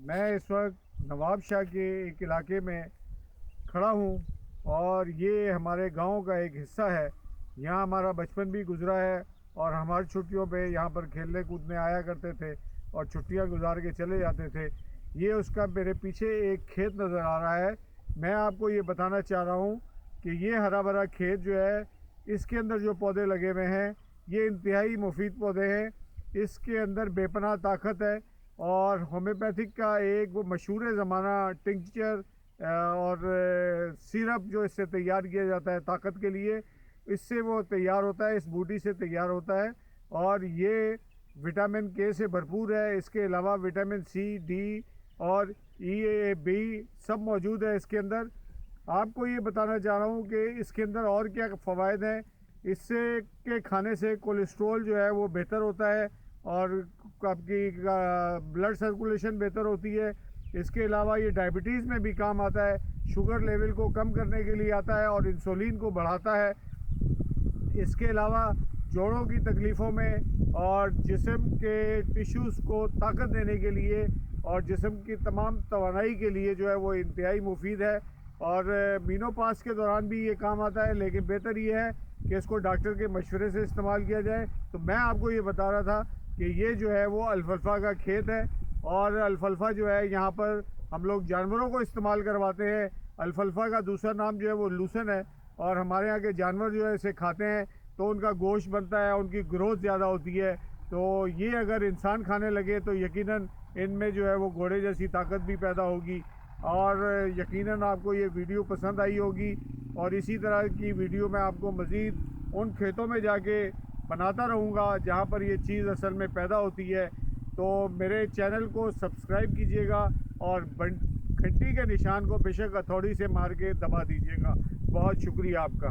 میں اس وقت نواب شاہ کے ایک علاقے میں کھڑا ہوں اور یہ ہمارے گاؤں کا ایک حصہ ہے۔ یہاں ہمارا بچپن بھی گزرا ہے اور ہماری چھٹیوں پہ یہاں پر کھیلنے کودنے آیا کرتے تھے اور چھٹیاں گزار کے چلے جاتے تھے۔ یہ اس کا میرے پیچھے ایک کھیت نظر آ رہا ہے۔ میں آپ کو یہ بتانا چاہ رہا ہوں کہ یہ ہرا بھرا کھیت جو ہے، اس کے اندر جو پودے لگے ہوئے ہیں یہ انتہائی مفید پودے ہیں۔ اس کے اندر بے پناہ طاقت ہے اور ہومیوپیتھک کا ایک وہ مشہور زمانہ ٹنکچر اور سیرپ جو اس سے تیار کیا جاتا ہے طاقت کے لیے، اس سے وہ تیار ہوتا ہے، اس بوٹی سے تیار ہوتا ہے اور یہ وٹامن کے سے بھرپور ہے۔ اس کے علاوہ وٹامن سی، ڈی اور ای اے بی سب موجود ہے اس کے اندر۔ آپ کو یہ بتانا چاہ رہا ہوں کہ اس کے اندر اور کیا فوائد ہیں۔ اس سے کے کھانے سے کولیسٹرول جو ہے وہ بہتر ہوتا ہے اور آپ کی بلڈ سرکولیشن بہتر ہوتی ہے۔ اس کے علاوہ یہ ڈائبٹیز میں بھی کام آتا ہے، شوگر لیول کو کم کرنے کے لیے آتا ہے اور انسولین کو بڑھاتا ہے۔ اس کے علاوہ جوڑوں کی تکلیفوں میں اور جسم کے ٹیشوز کو طاقت دینے کے لیے اور جسم کی تمام توانائی کے لیے جو ہے وہ انتہائی مفید ہے اور مینوپاز کے دوران بھی یہ کام آتا ہے، لیکن بہتر یہ ہے کہ اس کو ڈاکٹر کے مشورے سے استعمال کیا جائے۔ تو میں آپ کو یہ بتا رہا تھا کہ یہ جو ہے وہ الفلفا کا کھیت ہے اور الفلفا جو ہے یہاں پر ہم لوگ جانوروں کو استعمال کرواتے ہیں۔ الفلفا کا دوسرا نام جو ہے وہ لوسن ہے اور ہمارے یہاں کے جانور جو ہے اسے کھاتے ہیں تو ان کا گوشت بنتا ہے، ان کی گروتھ زیادہ ہوتی ہے۔ تو یہ اگر انسان کھانے لگے تو یقیناً ان میں جو ہے وہ گھوڑے جیسی طاقت بھی پیدا ہوگی اور یقیناً آپ کو یہ ویڈیو پسند آئی ہوگی اور اسی طرح کی ویڈیو میں آپ کو مزید ان کھیتوں میں جا کے بناتا رہوں گا جہاں پر یہ چیز اصل میں پیدا ہوتی ہے۔ تو میرے چینل کو سبسکرائب کیجئے گا اور گھنٹی کے نشان کو بے شک ہتھوڑی سے مار کے دبا دیجئے گا۔ بہت شکریہ آپ کا۔